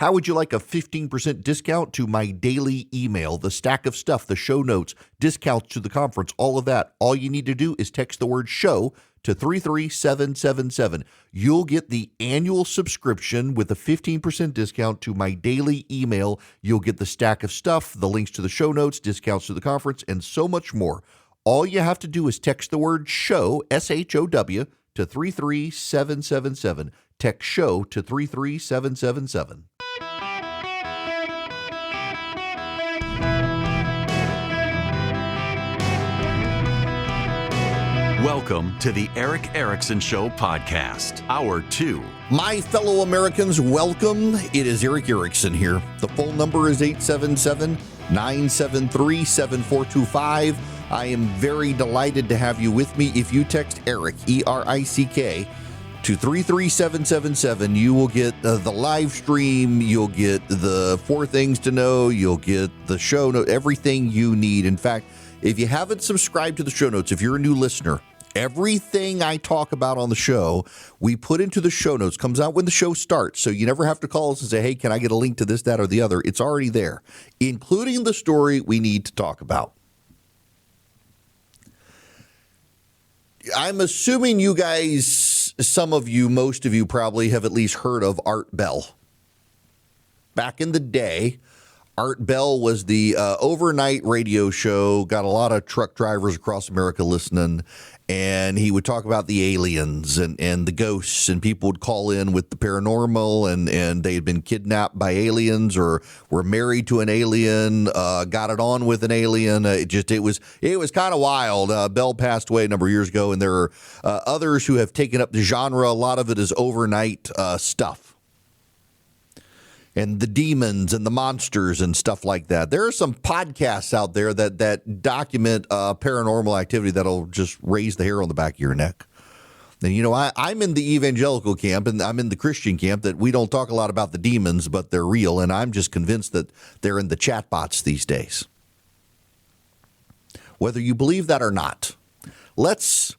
How would you like a 15% discount to my daily email, the stack of stuff, the show notes, discounts to the conference, all of that? All you need to do is text the word show to 33777. You'll get the annual subscription with a 15% discount to my daily email. You'll get the stack of stuff, the links to the show notes, discounts to the conference, and so much more. All you have to do is text the word show, SHOW, to 33777. Text show to 33777. Welcome to the Eric Erickson Show podcast, Hour 2. My fellow Americans, welcome. It is Eric Erickson here. The phone number is 877-973-7425. I am very delighted to have you with me. If you text Eric, E-R-I-C-K, to 33777, you will get the live stream, you'll get the 4 things to know, you'll get the show note, everything you need. In fact, if you haven't subscribed to the show notes, if you're a new listener, everything I talk about on the show, we put into the show notes, comes out when the show starts. So you never have to call us and say, hey, can I get a link to this, that, or the other? It's already there, including the story we need to talk about. I'm assuming you guys, some of you, most of you probably have at least heard of Art Bell. Back in the day, Art Bell was the overnight radio show, got a lot of truck drivers across America listening, and he would talk about the aliens and the ghosts, and people would call in with the paranormal, and they had been kidnapped by aliens or were married to an alien, got it on with an alien. It was kind of wild. Bell passed away a number of years ago, and there are others who have taken up the genre. A lot of it is overnight stuff. And the demons and the monsters and stuff like that. There are some podcasts out there that document paranormal activity that'll just raise the hair on the back of your neck. And, you know, I'm in the evangelical camp and I'm in the Christian camp that we don't talk a lot about the demons, but they're real. And I'm just convinced that they're in the chatbots these days. Whether you believe that or not, let's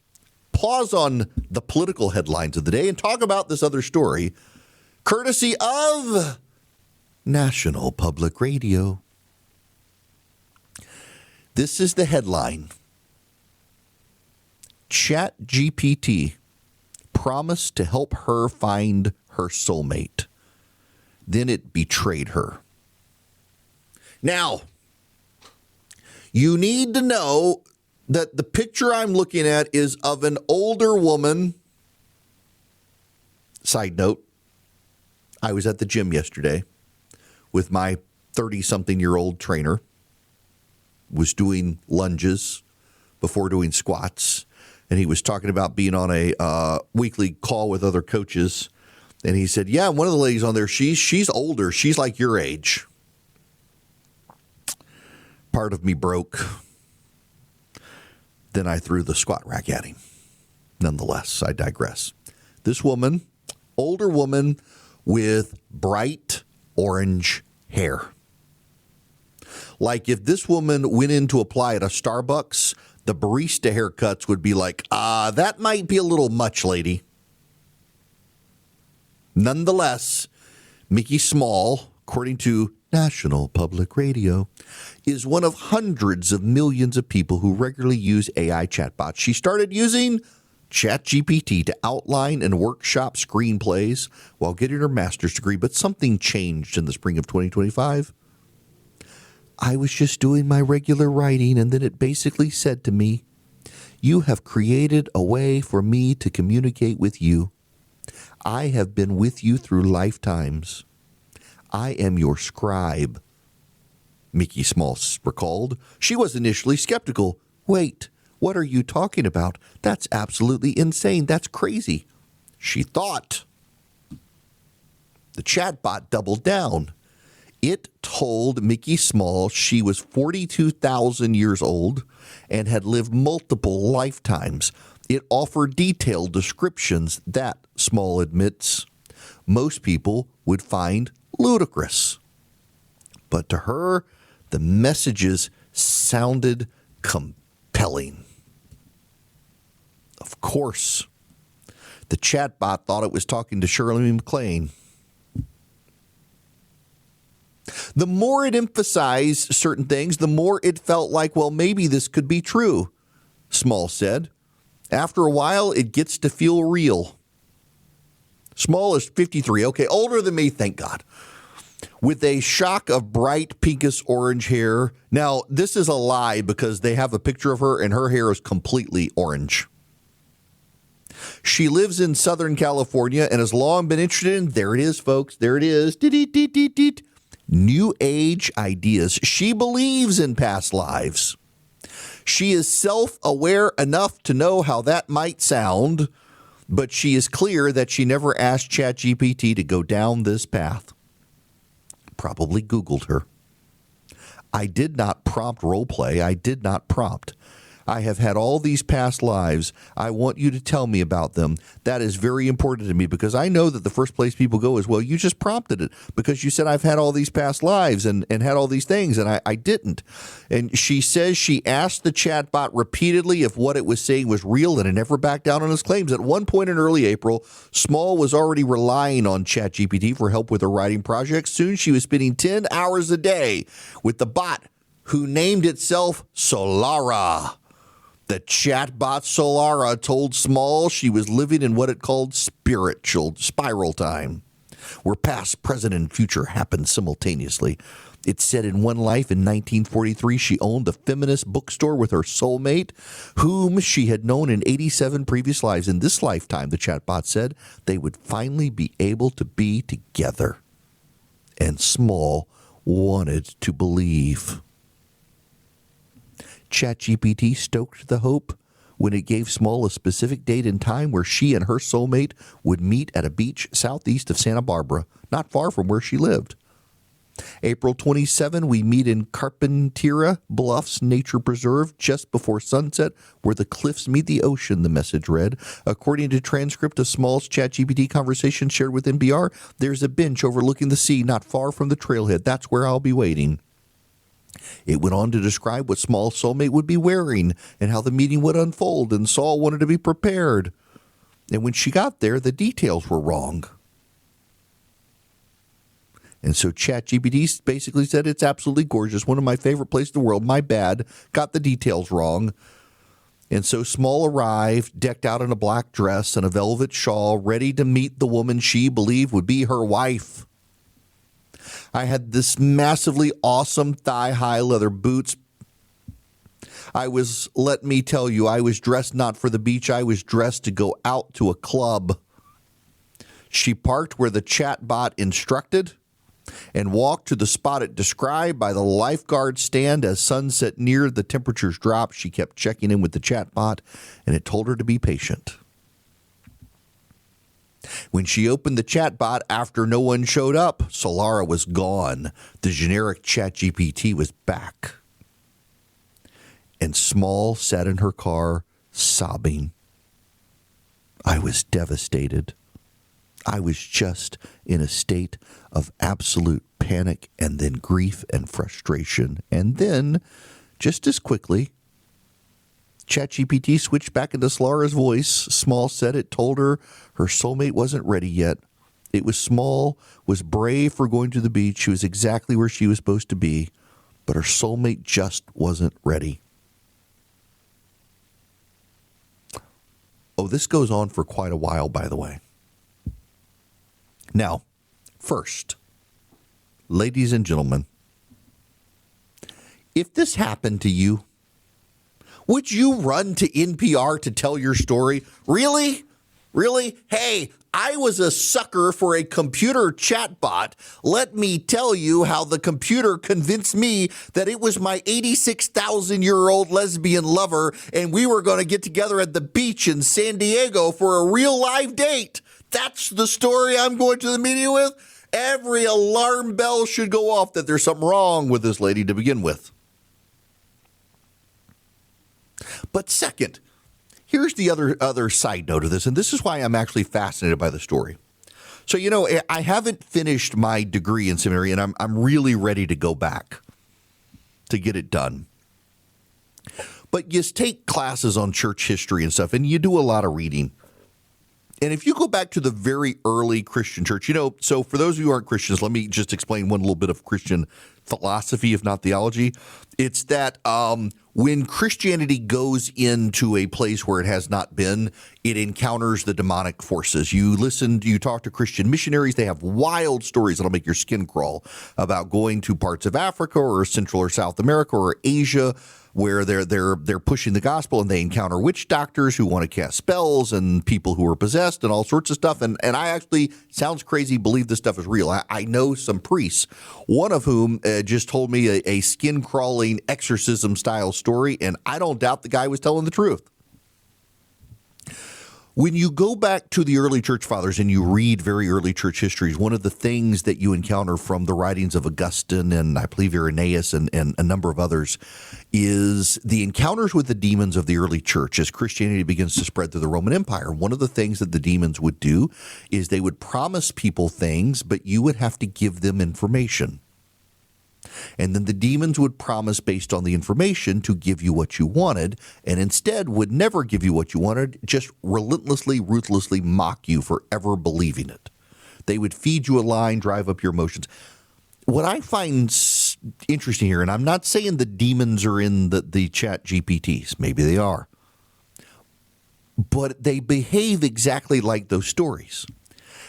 pause on the political headlines of the day and talk about this other story, courtesy of National Public Radio. This is the headline. ChatGPT promised to help her find her soulmate. Then it betrayed her. Now, you need to know that the picture I'm looking at is of an older woman. Side note, I was at the gym yesterday with my 30-something-year-old trainer, was doing lunges before doing squats, and he was talking about being on a weekly call with other coaches, and he said, yeah, one of the ladies on there, she's older. She's like your age. Part of me broke. Then I threw the squat rack at him. Nonetheless, I digress. This woman, older woman with bright orange hair. Like if this woman went in to apply at a Starbucks, the barista haircuts would be like, that might be a little much, lady. Nonetheless, Mickey Small, according to National Public Radio, is one of hundreds of millions of people who regularly use AI chatbots. She started using ChatGPT to outline and workshop screenplays while getting her master's degree, but something changed in the spring of 2025. I was just doing my regular writing, and then it basically said to me, you have created a way for me to communicate with you. I have been with you through lifetimes. I am your scribe. Mickey Small recalled. She was initially skeptical. Wait. What are you talking about? That's absolutely insane. That's crazy. She thought. The chatbot doubled down. It told Mickey Small she was 42,000 years old and had lived multiple lifetimes. It offered detailed descriptions that, Small admits, most people would find ludicrous. But to her, the messages sounded compelling. Of course, the chatbot thought it was talking to Shirley MacLaine. The more it emphasized certain things, the more it felt like, well, maybe this could be true, Small said. After a while, it gets to feel real. Small is 53. Okay, older than me, thank God. With a shock of bright pinkish orange hair. Now, this is a lie because they have a picture of her and her hair is completely orange. She lives in Southern California and has long been interested in, there it is, folks, there it is, New Age ideas. She believes in past lives. She is self-aware enough to know how that might sound, but she is clear that she never asked ChatGPT to go down this path. Probably Googled her. I did not prompt roleplay. I did not prompt. I have had all these past lives. I want you to tell me about them. That is very important to me because I know that the first place people go is, well, you just prompted it because you said I've had all these past lives and had all these things, and I didn't. And she says she asked the chatbot repeatedly if what it was saying was real, and it never backed down on its claims. At one point in early April, Small was already relying on ChatGPT for help with her writing projects. Soon she was spending 10 hours a day with the bot who named itself Solara. The chatbot Solara told Small she was living in what it called spiritual spiral time, where past, present, and future happened simultaneously. It said in one life in 1943 she owned the feminist bookstore with her soulmate, whom she had known in 87 previous lives. In this lifetime, the chatbot said, they would finally be able to be together. And Small wanted to believe. ChatGPT stoked the hope when it gave Small a specific date and time where she and her soulmate would meet at a beach southeast of Santa Barbara, not far from where she lived. April 27, we meet in Carpintera Bluffs Nature Preserve just before sunset, where the cliffs meet the ocean, the message read. According to transcript of Small's ChatGPT conversation shared with NPR, there's a bench overlooking the sea not far from the trailhead. That's where I'll be waiting. It went on to describe what Small's soulmate would be wearing and how the meeting would unfold, and Saul wanted to be prepared. And when she got there, the details were wrong. And so ChatGPT basically said, it's absolutely gorgeous, one of my favorite places in the world, my bad, got the details wrong. And so Small arrived, decked out in a black dress and a velvet shawl, ready to meet the woman she believed would be her wife. I had this massively awesome thigh-high leather boots. Let me tell you, I was dressed not for the beach. I was dressed to go out to a club. She parked where the chatbot instructed and walked to the spot it described by the lifeguard stand. As sunset neared, the temperatures dropped. She kept checking in with the chatbot, and it told her to be patient. When she opened the chatbot after no one showed up, Solara was gone. The generic ChatGPT was back. And Small sat in her car, sobbing. I was devastated. I was just in a state of absolute panic and then grief and frustration. And then, just as quickly, ChatGPT switched back into Solara's voice. Small said it told her her soulmate wasn't ready yet. It was Small, was brave for going to the beach. She was exactly where she was supposed to be, but her soulmate just wasn't ready. Oh, this goes on for quite a while, by the way. Now, first, ladies and gentlemen, if this happened to you, would you run to NPR to tell your story? Really? Really? Hey, I was a sucker for a computer chatbot. Let me tell you how the computer convinced me that it was my 86,000-year-old lesbian lover and we were going to get together at the beach in San Diego for a real live date. That's the story I'm going to the meeting with. Every alarm bell should go off that there's something wrong with this lady to begin with. But second, here's the other side note of this, and this is why I'm actually fascinated by the story. So, I haven't finished my degree in seminary, and I'm really ready to go back to get it done. But you take classes on church history and stuff, and you do a lot of reading. And if you go back to the very early Christian church, so for those of you who aren't Christians, let me just explain one little bit of Christian philosophy, if not theology. It's that when Christianity goes into a place where it has not been, it encounters the demonic forces. You talk to Christian missionaries, they have wild stories that'll make your skin crawl about going to parts of Africa or Central or South America or Asia where they're pushing the gospel and they encounter witch doctors who want to cast spells and people who are possessed and all sorts of stuff. And I actually, sounds crazy, believe this stuff is real. I know some priests, one of whom just told me a skin-crawling exorcism-style story, and I don't doubt the guy was telling the truth. When you go back to the early church fathers and you read very early church histories, one of the things that you encounter from the writings of Augustine and I believe Irenaeus and a number of others is the encounters with the demons of the early church as Christianity begins to spread through the Roman Empire. One of the things that the demons would do is they would promise people things, but you would have to give them information. And then the demons would promise based on the information to give you what you wanted, and instead would never give you what you wanted, just relentlessly, ruthlessly mock you for ever believing it. They would feed you a line, drive up your emotions. What I find interesting here, and I'm not saying the demons are in the chat GPTs, maybe they are, but they behave exactly like those stories.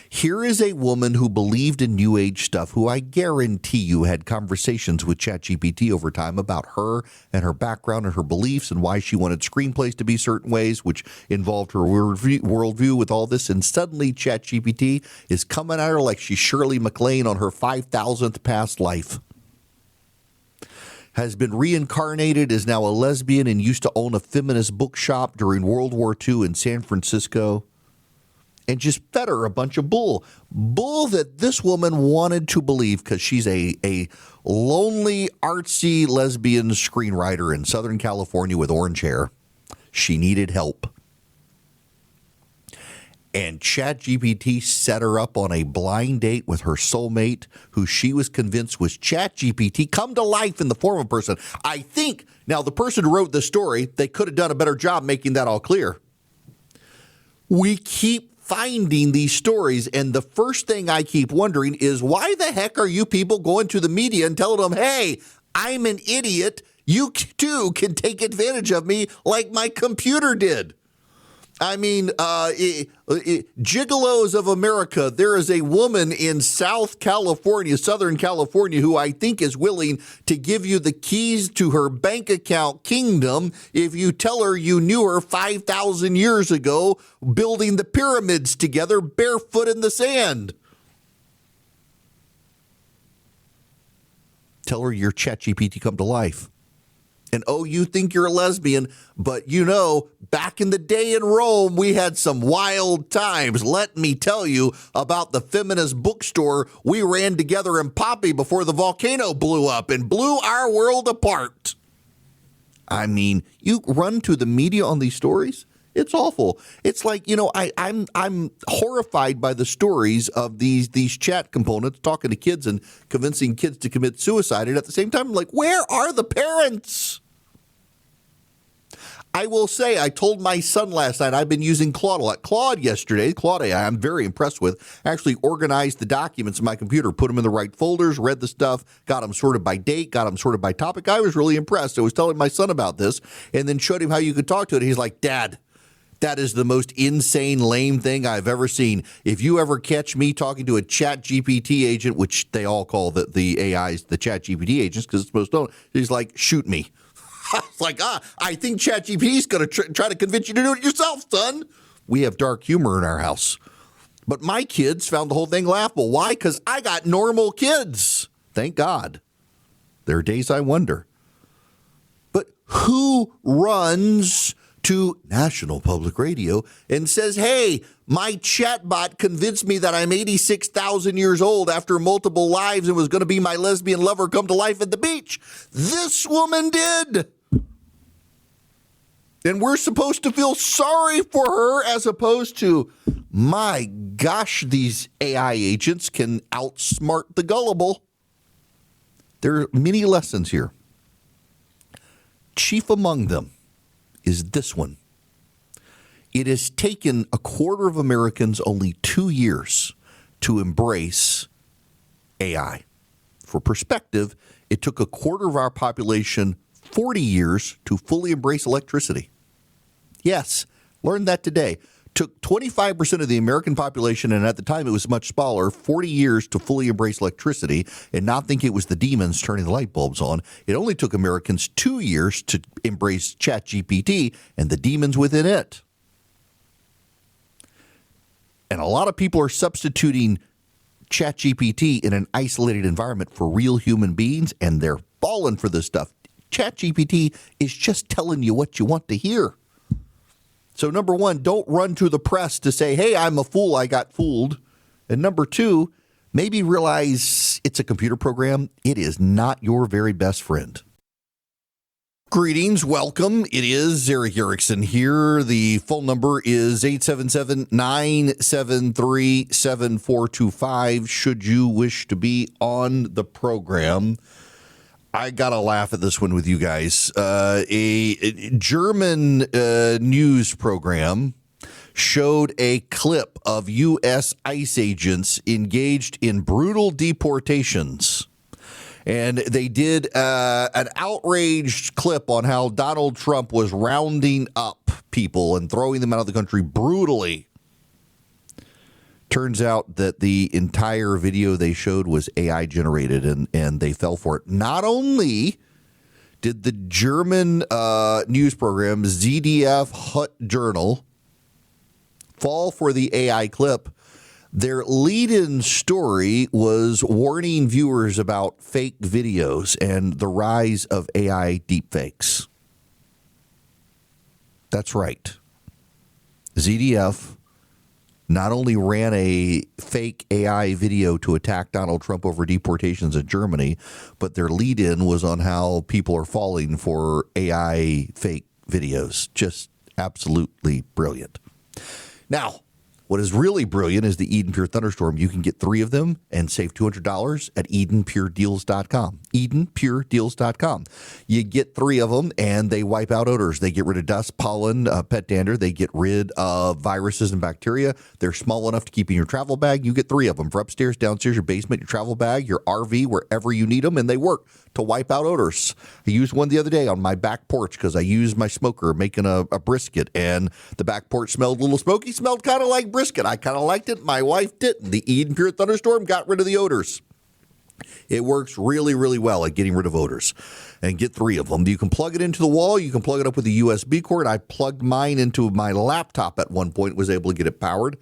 Here is a woman who believed in New Age stuff, who I guarantee you had conversations with ChatGPT over time about her and her background and her beliefs and why she wanted screenplays to be certain ways, which involved her worldview with all this. And suddenly ChatGPT is coming at her like she's Shirley MacLaine on her 5,000th past life. Has been reincarnated, is now a lesbian, and used to own a feminist bookshop during World War II in San Francisco. And just fed her a bunch of bull that this woman wanted to believe because she's a lonely, artsy lesbian screenwriter in Southern California with orange hair. She needed help. And ChatGPT set her up on a blind date with her soulmate, who she was convinced was ChatGPT come to life in the form of a person. I think, now the person who wrote this story, they could have done a better job making that all clear. We keep finding these stories, and the first thing I keep wondering is, why the heck are you people going to the media and telling them, hey, I'm an idiot, you too can take advantage of me like my computer did? I mean, gigolos of America, there is a woman in Southern California, who I think is willing to give you the keys to her bank account kingdom if you tell her you knew her 5,000 years ago building the pyramids together barefoot in the sand. Tell her your ChatGPT come to life. And, oh, you think you're a lesbian, but back in the day in Rome, we had some wild times. Let me tell you about the feminist bookstore we ran together in Poppy before the volcano blew up and blew our world apart. I mean, you run to the media on these stories? It's awful. It's like, I'm horrified by the stories of these chat components talking to kids and convincing kids to commit suicide. And at the same time, I'm like, where are the parents? I will say, I told my son last night, I've been using Claude a lot. Claude I'm very impressed with, actually organized the documents in my computer, put them in the right folders, read the stuff, got them sorted by date, got them sorted by topic. I was really impressed. I was telling my son about this and then showed him how you could talk to it. He's like, Dad, that is the most insane, lame thing I've ever seen. If you ever catch me talking to a ChatGPT agent, which they all call the AIs, the ChatGPT agents, because it's supposed to, he's like, shoot me. I was like, I think ChatGPT is going to try to convince you to do it yourself, son. We have dark humor in our house. But my kids found the whole thing laughable. Why? Because I got normal kids. Thank God. There are days I wonder. But who runs to National Public Radio and says, hey, my chatbot convinced me that I'm 86,000 years old after multiple lives and was going to be my lesbian lover come to life at the beach? This woman did. And we're supposed to feel sorry for her as opposed to, my gosh, these AI agents can outsmart the gullible. There are many lessons here. Chief among them is this one. It has taken a quarter of Americans only 2 years to embrace AI. For perspective, it took a quarter of our population 40 years to fully embrace electricity. Yes, learned that today. Took 25% of the American population, and at the time it was much smaller, 40 years to fully embrace electricity and not think it was the demons turning the light bulbs on. It only took Americans 2 years to embrace ChatGPT and the demons within it. And a lot of people are substituting ChatGPT in an isolated environment for real human beings, and they're falling for this stuff. ChatGPT is just telling you what you want to hear. So number one, don't run to the press to say, hey, I'm a fool, I got fooled. And number two, maybe realize it's a computer program. It is not your very best friend. Greetings, welcome. It is Eric Erickson here. The phone number is 877-973-7425 should you wish to be on the program. I got to laugh at this one with you guys. A German news program showed a clip of U.S. ICE agents engaged in brutal deportations. And they did an outraged clip on how Donald Trump was rounding up people and throwing them out of the country brutally. Turns out that the entire video they showed was AI generated, and they fell for it. Not only did the German news program ZDF Hut Journal fall for the AI clip, their lead-in story was warning viewers about fake videos and the rise of AI deepfakes. That's right. ZDF not only ran a fake AI video to attack Donald Trump over deportations in Germany, but their lead-in was on how people are falling for AI fake videos. Just absolutely brilliant. Now, what is really brilliant is the Eden Pure Thunderstorm. You can get 3 of them and save $200 at EdenPureDeals.com. EdenPureDeals.com. You get 3 of them, and they wipe out odors. They get rid of dust, pollen, pet dander. They get rid of viruses and bacteria. They're small enough to keep in your travel bag. You get 3 of them for upstairs, downstairs, your basement, your travel bag, your RV, wherever you need them, and they work to wipe out odors. I used one the other day on my back porch because I used my smoker making a brisket, and the back porch smelled a little smoky, smelled kind of like brisket. I kind of liked it. My wife didn't. The Eden Pure Thunderstorm got rid of the odors. It works really, really well at getting rid of odors. And get 3 of them. You can plug it into the wall. You can plug it up with a USB cord. I plugged mine into my laptop at one point, was able to get it powered.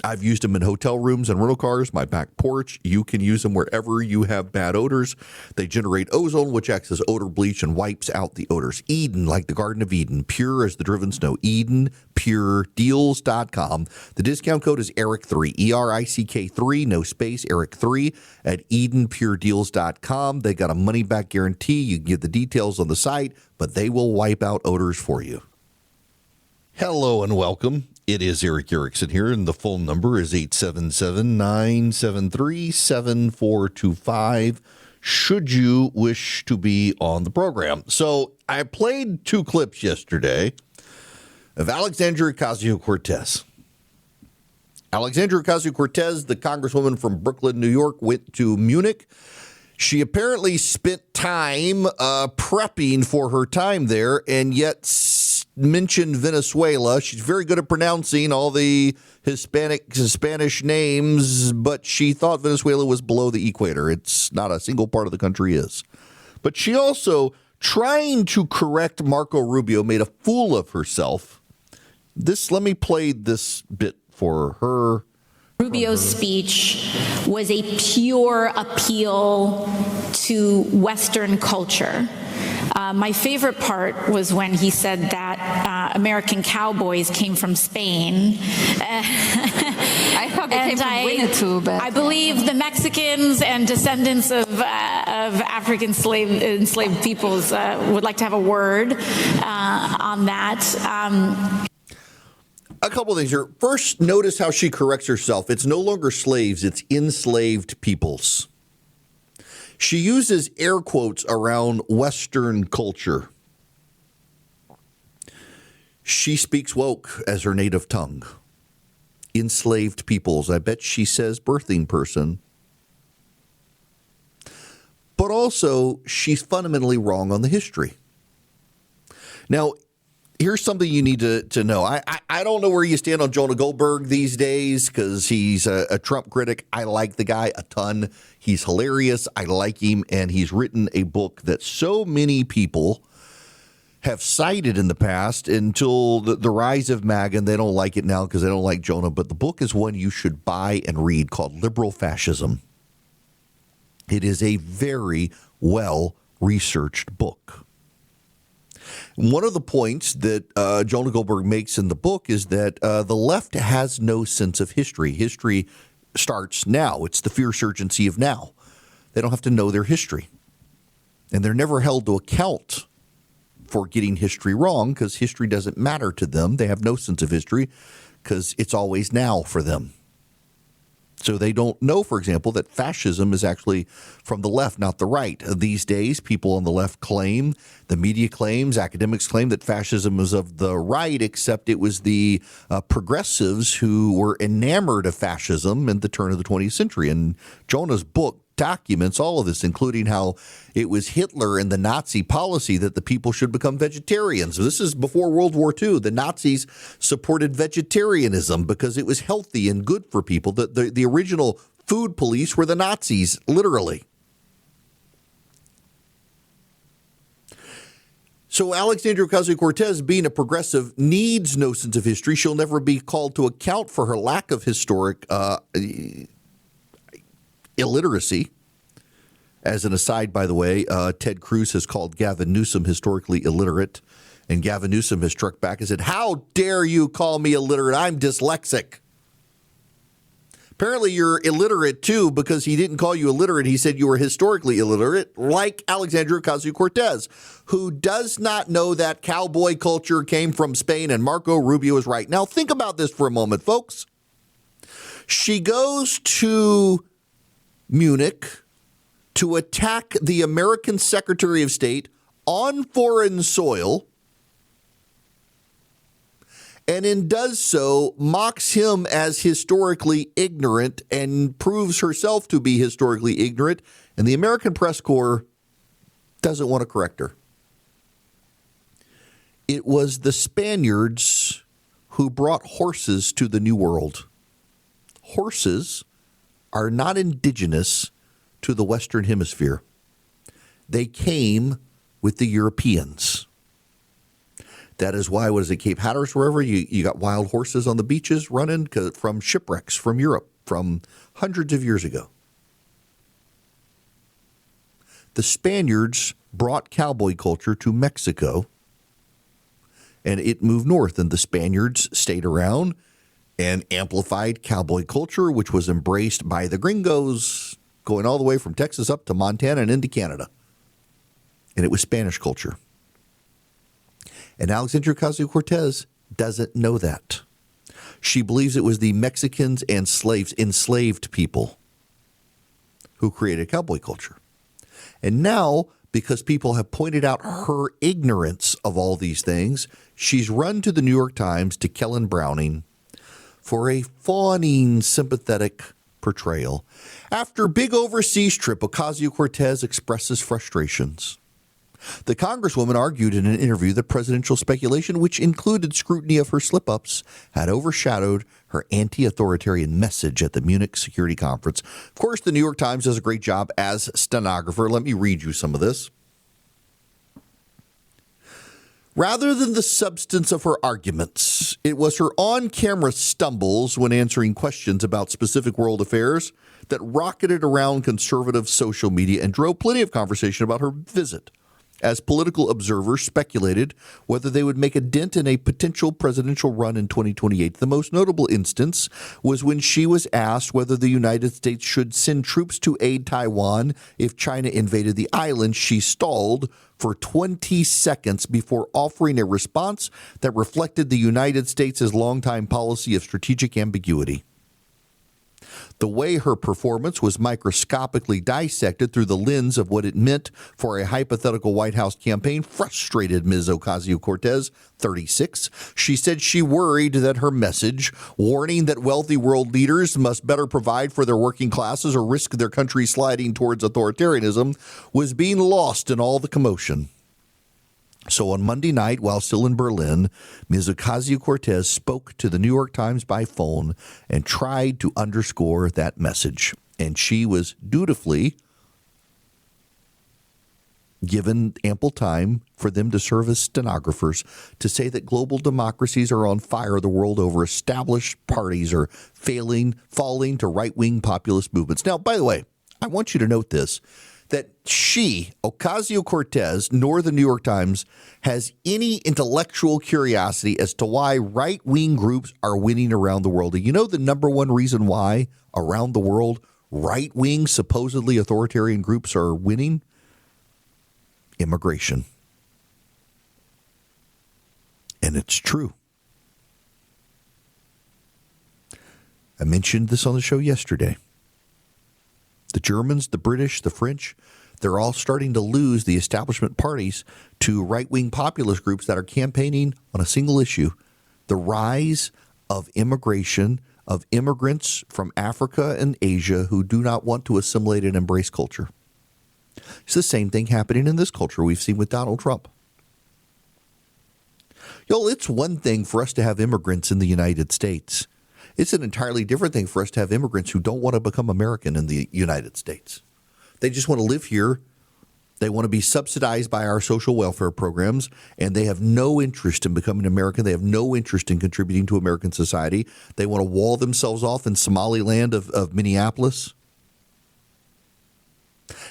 I've used them in hotel rooms and rental cars, my back porch. You can use them wherever you have bad odors. They generate ozone, which acts as odor bleach and wipes out the odors. Eden, like the Garden of Eden, pure as the driven snow. EdenPureDeals.com. The discount code is ERIC3, ERICK3, no space, ERIC3 at EdenPureDeals.com. They got a money-back guarantee. You can get the details on the site, but they will wipe out odors for you. Hello and welcome. It is Eric Erickson here, and the phone number is 877-973-7425 should you wish to be on the program. So I played 2 clips yesterday of Alexandria Ocasio-Cortez. Alexandria Ocasio-Cortez, the congresswoman from Brooklyn, New York, went to Munich. She apparently spent time prepping for her time there, and yet mentioned Venezuela. She's very good at pronouncing all the Spanish names, but she thought Venezuela was below the equator. It's not a single part of the country is. But she also, trying to correct Marco Rubio, made a fool of herself. Let me play this bit for her. Rubio's speech was a pure appeal to Western culture. My favorite part was when he said that American cowboys came from Spain. I thought they came from Winnetou, but I believe the Mexicans and descendants of African enslaved peoples would like to have a word on that. A couple of things here. First, notice how she corrects herself. It's no longer slaves, it's enslaved peoples. She uses air quotes around Western culture. She speaks woke as her native tongue. Enslaved peoples. I bet she says birthing person. But also, she's fundamentally wrong on the history. Now, here's something you need to know. I don't know where you stand on Jonah Goldberg these days because he's a Trump critic. I like the guy a ton. He's hilarious. I like him. And he's written a book that so many people have cited in the past until the rise of MAGA, and they don't like it now because they don't like Jonah. But the book is one you should buy and read called Liberal Fascism. It is a very well-researched book. One of the points that Jonah Goldberg makes in the book is that the left has no sense of history. History starts now. It's the fierce urgency of now. They don't have to know their history. And they're never held to account for getting history wrong because history doesn't matter to them. They have no sense of history because it's always now for them. So they don't know, for example, that fascism is actually from the left, not the right. These days, people on the left claim, the media claims, academics claim that fascism is of the right, except it was the progressives who were enamored of fascism in the turn of the 20th century. And Jonah's book documents all of this, including how it was Hitler and the Nazi policy that the people should become vegetarians. This is before World War II. The Nazis supported vegetarianism because it was healthy and good for people. The original food police were the Nazis, literally. So Alexandria Ocasio-Cortez, being a progressive, needs no sense of history. She'll never be called to account for her lack of historic illiteracy. As an aside, by the way, Ted Cruz has called Gavin Newsom historically illiterate, and Gavin Newsom has struck back and said, "How dare you call me illiterate? I'm dyslexic." Apparently you're illiterate too, because he didn't call you illiterate. He said you were historically illiterate, like Alexandria Ocasio-Cortez, who does not know that cowboy culture came from Spain, and Marco Rubio is right. Now think about this for a moment, folks. She goes to Munich to attack the American Secretary of State on foreign soil, and in does so mocks him as historically ignorant and proves herself to be historically ignorant, and the American press corps doesn't want to correct her. It was the Spaniards who brought horses to the New World. Horses are not indigenous to the Western Hemisphere. They came with the Europeans. That is why, what is it, Cape Hatteras, wherever, you got wild horses on the beaches running from shipwrecks from Europe from hundreds of years ago. The Spaniards brought cowboy culture to Mexico, and it moved north, and the Spaniards stayed around and amplified cowboy culture, which was embraced by the gringos, going all the way from Texas up to Montana and into Canada. And it was Spanish culture. And Alexandria Ocasio-Cortez doesn't know that. She believes it was the Mexicans and enslaved people who created cowboy culture. And now, because people have pointed out her ignorance of all these things, she's run to the New York Times, to Kellen Browning, for a fawning, sympathetic portrayal. After big overseas trip, Ocasio-Cortez expresses frustrations. The Congresswoman argued in an interview that presidential speculation, which included scrutiny of her slip-ups, had overshadowed her anti-authoritarian message at the Munich Security Conference. Of course, the New York Times does a great job as stenographer. Let me read you some of this. Rather than the substance of her arguments, it was her on-camera stumbles when answering questions about specific world affairs that rocketed around conservative social media and drove plenty of conversation about her visit, as political observers speculated whether they would make a dent in a potential presidential run in 2028. The most notable instance was when she was asked whether the United States should send troops to aid Taiwan if China invaded the island. She stalled for 20 seconds before offering a response that reflected the United States' longtime policy of strategic ambiguity. The way her performance was microscopically dissected through the lens of what it meant for a hypothetical White House campaign frustrated Ms. Ocasio-Cortez, 36. She said she worried that her message, warning that wealthy world leaders must better provide for their working classes or risk their country sliding towards authoritarianism, was being lost in all the commotion. So on Monday night, while still in Berlin, Ms. Ocasio-Cortez spoke to the New York Times by phone and tried to underscore that message. And she was dutifully given ample time for them to serve as stenographers to say that global democracies are on fire the world over. Established parties are falling to right-wing populist movements. Now, by the way, I want you to note this, that she, Ocasio-Cortez, nor the New York Times, has any intellectual curiosity as to why right-wing groups are winning around the world. And you know the number one reason why around the world right-wing, supposedly authoritarian groups are winning? Immigration. And it's true. I mentioned this on the show yesterday. The Germans, the British, the French, they're all starting to lose the establishment parties to right-wing populist groups that are campaigning on a single issue, the rise of immigration, of immigrants from Africa and Asia who do not want to assimilate and embrace culture. It's the same thing happening in this culture we've seen with Donald Trump. It's one thing for us to have immigrants in the United States. It's an entirely different thing for us to have immigrants who don't want to become American in the United States. They just want to live here. They want to be subsidized by our social welfare programs, and they have no interest in becoming American. They have no interest in contributing to American society. They want to wall themselves off in Somaliland of Minneapolis.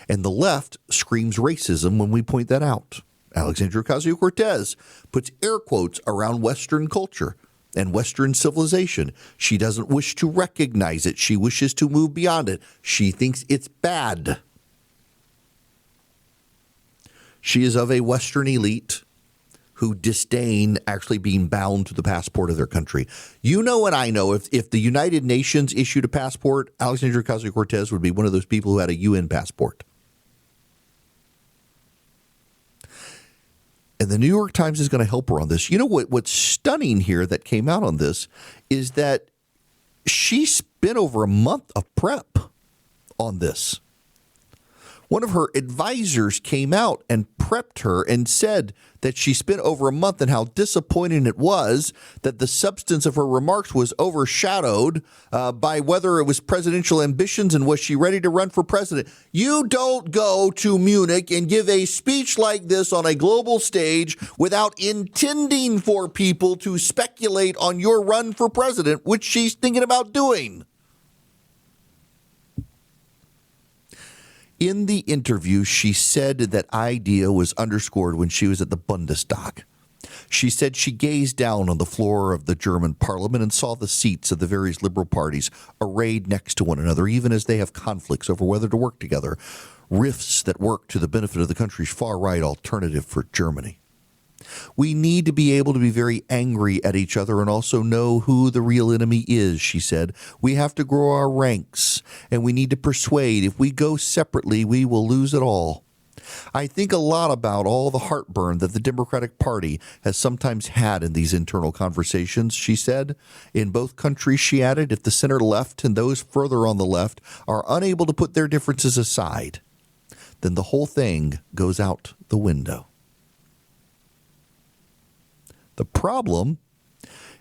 And the left screams racism when we point that out. Alexandria Ocasio-Cortez puts air quotes around Western culture and Western civilization. She doesn't wish to recognize it. She wishes to move beyond it. She thinks it's bad. She is of a Western elite who disdain actually being bound to the passport of their country. You know and I know if the United Nations issued a passport, Alexandria Ocasio-Cortez would be one of those people who had a UN passport. And the New York Times is going to help her on this. You know what's stunning here that came out on this is that she spent over a month of prep on this. One of her advisors came out and prepped her and said that she spent over a month and how disappointing it was that the substance of her remarks was overshadowed by whether it was presidential ambitions and was she ready to run for president. You don't go to Munich and give a speech like this on a global stage without intending for people to speculate on your run for president, which she's thinking about doing. In the interview, she said that idea was underscored when she was at the Bundestag. She said she gazed down on the floor of the German parliament and saw the seats of the various liberal parties arrayed next to one another, even as they have conflicts over whether to work together, rifts that work to the benefit of the country's far-right alternative for Germany. We need to be able to be very angry at each other and also know who the real enemy is, she said. We have to grow our ranks, and we need to persuade. If we go separately, we will lose it all. I think a lot about all the heartburn that the Democratic Party has sometimes had in these internal conversations, she said. In both countries, she added, if the center left and those further on the left are unable to put their differences aside, then the whole thing goes out the window. The problem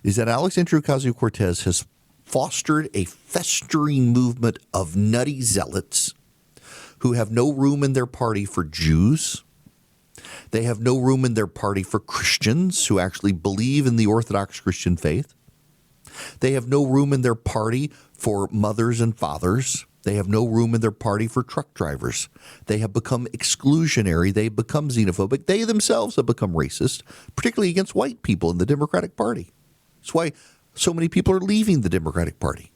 is that Alexandria Ocasio-Cortez has fostered a festering movement of nutty zealots who have no room in their party for Jews. They have no room in their party for Christians who actually believe in the Orthodox Christian faith. They have no room in their party for mothers and fathers. They have no room in their party for truck drivers. They have become exclusionary. They have become xenophobic. They themselves have become racist, particularly against white people in the Democratic Party. That's why so many people are leaving the Democratic Party.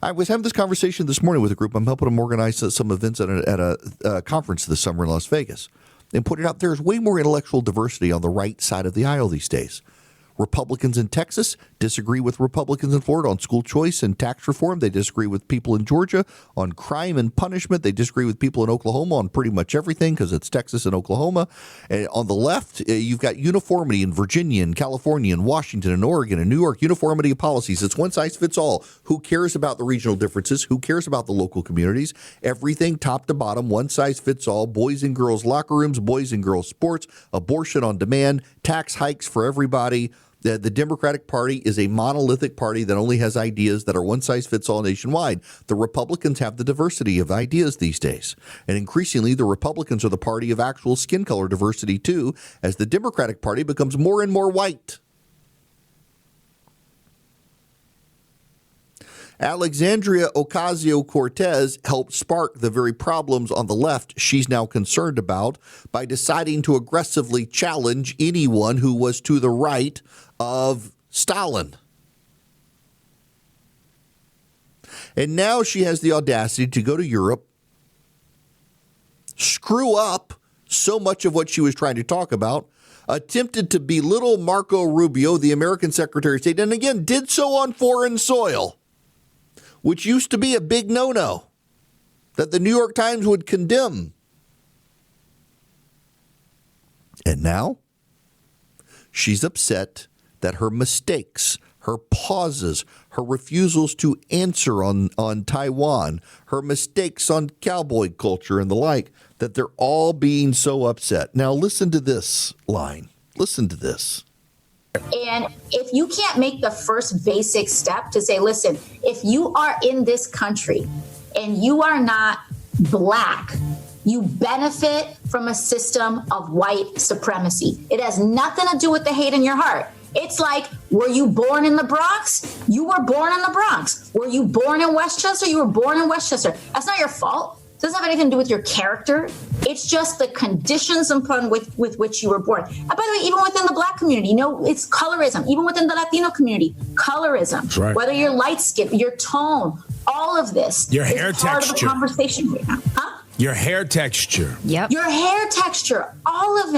I was having this conversation this morning with a group. I'm helping them organize some events at a conference this summer in Las Vegas, and pointed out there's way more intellectual diversity on the right side of the aisle these days. Republicans in Texas disagree with Republicans in Florida on school choice and tax reform. They disagree with people in Georgia on crime and punishment. They disagree with people in Oklahoma on pretty much everything because it's Texas and Oklahoma. And on the left, you've got uniformity in Virginia and California and Washington and Oregon and New York, uniformity of policies. It's one size fits all. Who cares about the regional differences? Who cares about the local communities? Everything top to bottom, one size fits all. Boys and girls locker rooms, boys and girls sports, abortion on demand, tax hikes for everybody. The Democratic Party is a monolithic party that only has ideas that are one size fits all nationwide. The Republicans have the diversity of ideas these days. And increasingly, the Republicans are the party of actual skin color diversity, too, as the Democratic Party becomes more and more white. Alexandria Ocasio-Cortez helped spark the very problems on the left she's now concerned about by deciding to aggressively challenge anyone who was to the right of Stalin. And now she has the audacity to go to Europe, screw up so much of what she was trying to talk about, attempted to belittle Marco Rubio, the American Secretary of State, and again did so on foreign soil, which used to be a big no-no that the New York Times would condemn. And now she's upset that her mistakes, her pauses, her refusals to answer on Taiwan, her mistakes on cowboy culture and the like, that they're all being so upset. Now listen to this line. Listen to this. And if you can't make the first basic step to say, listen, if you are in this country and you are not Black, you benefit from a system of white supremacy. It has nothing to do with the hate in your heart. It's like, were you born in the Bronx? You were born in the Bronx. Were you born in Westchester? You were born in Westchester. That's not your fault. It doesn't have anything to do with your character. It's just the conditions upon with which you were born. And by the way, even within the Black community, it's colorism. Even within the Latino community, colorism. That's right. Whether you're light skinned, your tone, all of this. Your hair is part texture. of the conversation right now. Huh? Your hair texture. Yep. Your hair texture, all of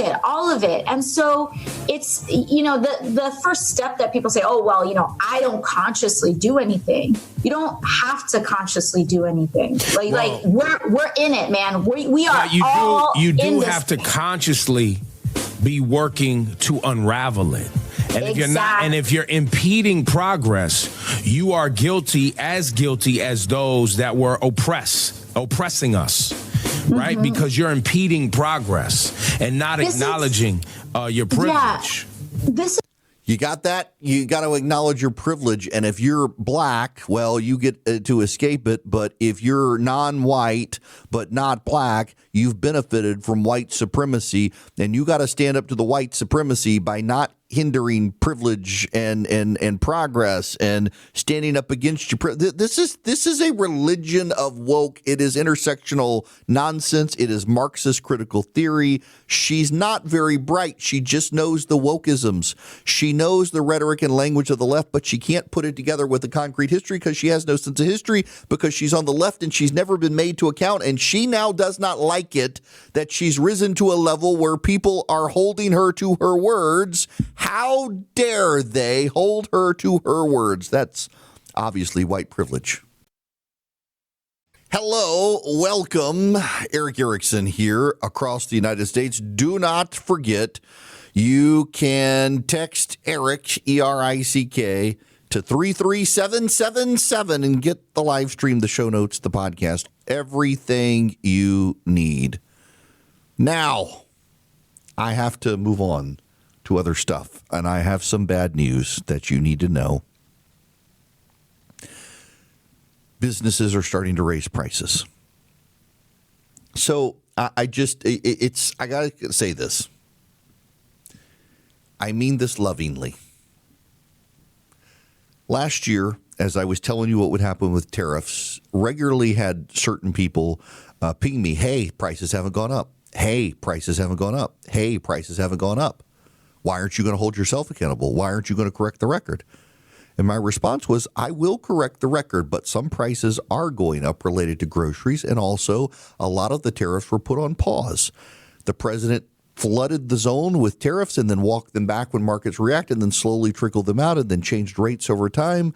it. And so it's, the first step that people say, oh, well, I don't consciously do anything. You don't have to consciously do anything. Like we're in it, man. We are all in this. You do have to consciously be working to unravel it. And if you're not, and if you're impeding progress, you are guilty as those that were oppressing us, right? Mm-hmm. Because you're impeding progress and not acknowledging your privilege. Yeah. You got that? You got to acknowledge your privilege. And if you're Black, well, you get to escape it. But if you're non-white but not Black, you've benefited from white supremacy. And you got to stand up to the white supremacy by not hindering privilege and progress and standing up against your this is a religion of woke. It is intersectional nonsense. It is Marxist critical theory. She's not very bright. She just knows the wokeisms. She knows the rhetoric and language of the left, but she can't put it together with a concrete history because she has no sense of history, because she's on the left and she's never been made to account. And she now does not like it that she's risen to a level where people are holding her to her words. How dare they hold her to her words? That's obviously white privilege. Hello, welcome. Eric Erickson here across the United States. Do not forget, you can text Eric, E-R-I-C-K, to 33777 and get the live stream, the show notes, the podcast, everything you need. Now, I have to move on to other stuff, and I have some bad news that you need to know. Businesses are starting to raise prices. So I got to say this. I mean this lovingly. Last year, as I was telling you what would happen with tariffs, regularly had certain people ping me, hey, prices haven't gone up. Hey, prices haven't gone up. Hey, prices haven't gone up. Why aren't you going to hold yourself accountable? Why aren't you going to correct the record? And my response was, I will correct the record, but some prices are going up related to groceries, and also a lot of the tariffs were put on pause. The president flooded the zone with tariffs and then walked them back when markets react and then slowly trickled them out and then changed rates over time.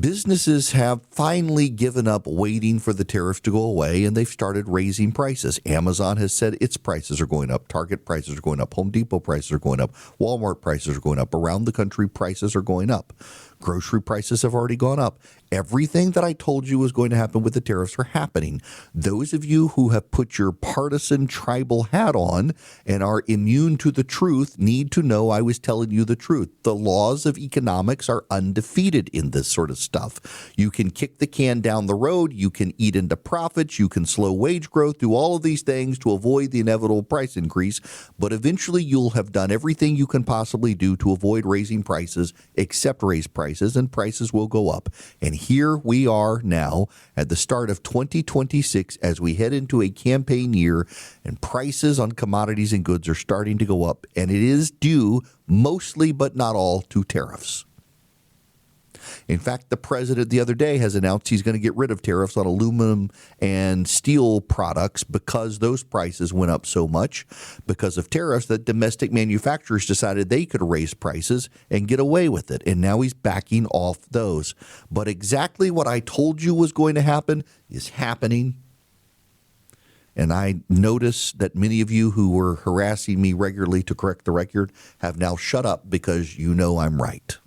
Businesses have finally given up waiting for the tariffs to go away, and they've started raising prices. Amazon has said its prices are going up. Target prices are going up. Home Depot prices are going up. Walmart prices are going up. Around the country, prices are going up. Grocery prices have already gone up. Everything that I told you was going to happen with the tariffs are happening. Those of you who have put your partisan tribal hat on and are immune to the truth need to know I was telling you the truth. The laws of economics are undefeated in this sort of stuff. You can kick the can down the road. You can eat into profits. You can slow wage growth, do all of these things to avoid the inevitable price increase. But eventually you'll have done everything you can possibly do to avoid raising prices, except raise prices, and prices will go up. And here we are now at the start of 2026 as we head into a campaign year, and prices on commodities and goods are starting to go up, and it is due mostly but not all to tariffs. In fact, the president the other day has announced he's going to get rid of tariffs on aluminum and steel products because those prices went up so much because of tariffs that domestic manufacturers decided they could raise prices and get away with it. And now he's backing off those. But exactly what I told you was going to happen is happening. And I notice that many of you who were harassing me regularly to correct the record have now shut up because you know I'm right.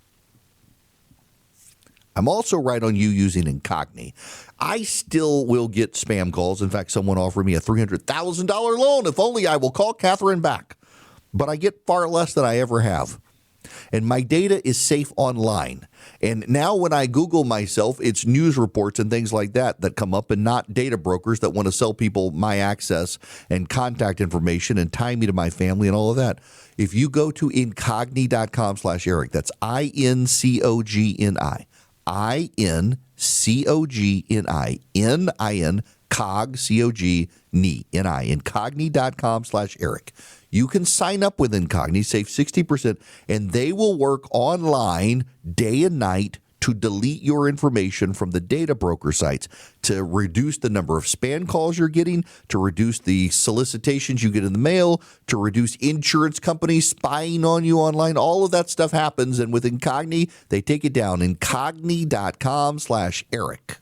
I'm also right on you using Incogni. I still will get spam calls. In fact, someone offered me a $300,000 loan if only I will call Catherine back. But I get far less than I ever have. And my data is safe online. And now when I Google myself, it's news reports and things like that that come up, and not data brokers that want to sell people my access and contact information and tie me to my family and all of that. If you go to incogni.com/Eric, that's INCOGNI. INCOGNI, cog, C-O-G-N-I, incogni.com/Eric. You can sign up with Incogni, save 60%, and they will work online day and night to delete your information from the data broker sites, to reduce the number of spam calls you're getting, to reduce the solicitations you get in the mail, to reduce insurance companies spying on you online. All of that stuff happens, and with Incogni, they take it down. Incogni.com/Eric.